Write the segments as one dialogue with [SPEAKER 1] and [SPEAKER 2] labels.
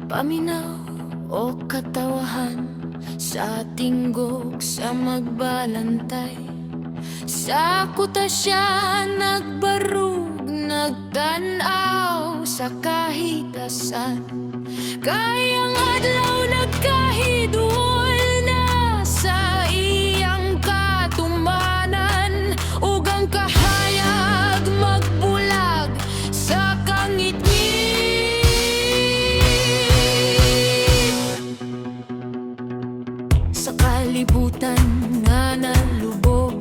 [SPEAKER 1] paminaw o katawahan, sa tinggog sa magbalantay. Sa kuta siya nagbarug, nagtanaw sa kahitasan. Kayang adlaw nagkahidul na sa iyang katumanan, ug ang kahayag magbulag sa kangit-ngit. Sa kalibutan nga nalubog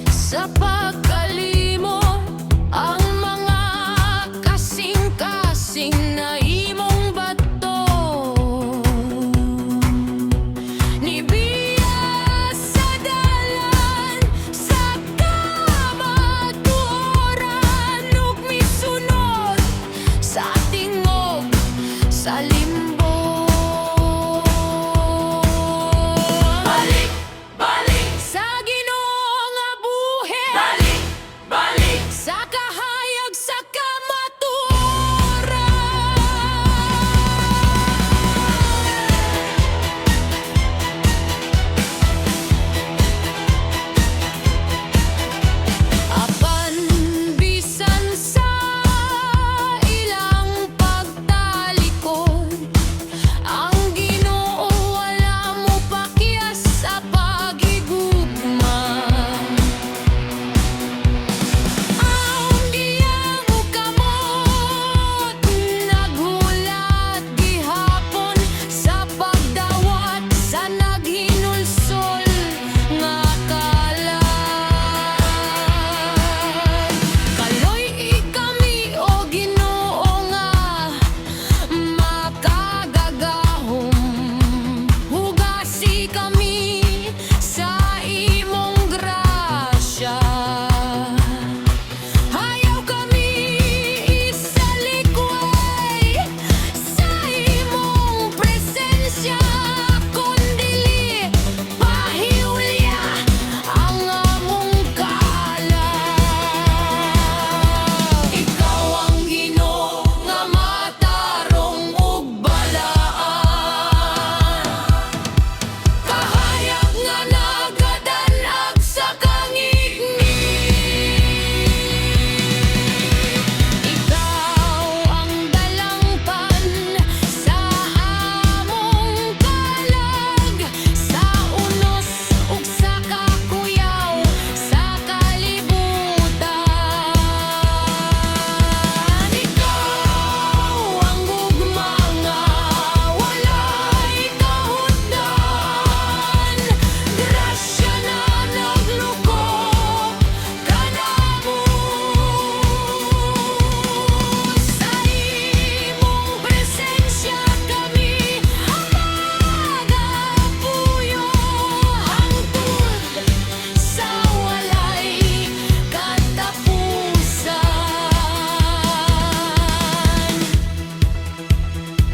[SPEAKER 1] sa pagkalimot, ang mga kasing-kasing na imong bato nibiya sa dalan, sa kamatuoran, ug misunod sa tingog sa limbo. Sa kahayag sa kamatuoran, apan bisan sa ilang pagtalikod, ang Ginoo wala mo pakyas sa pagigugma.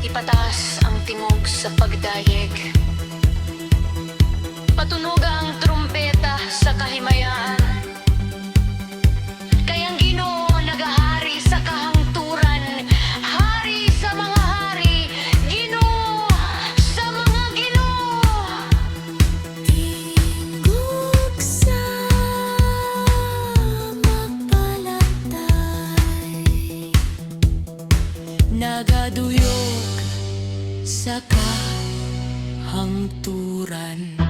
[SPEAKER 1] Ipataas ang tingog sa pagdayeg, patunog ang trumpeta sa kahimayaan. Kayang Ginoo nagahari sa kahangturan, hari sa mga hari, Ginoo sa mga Ginoo. Tinggog sa magbalantay, nagaduyok sa kahangturan.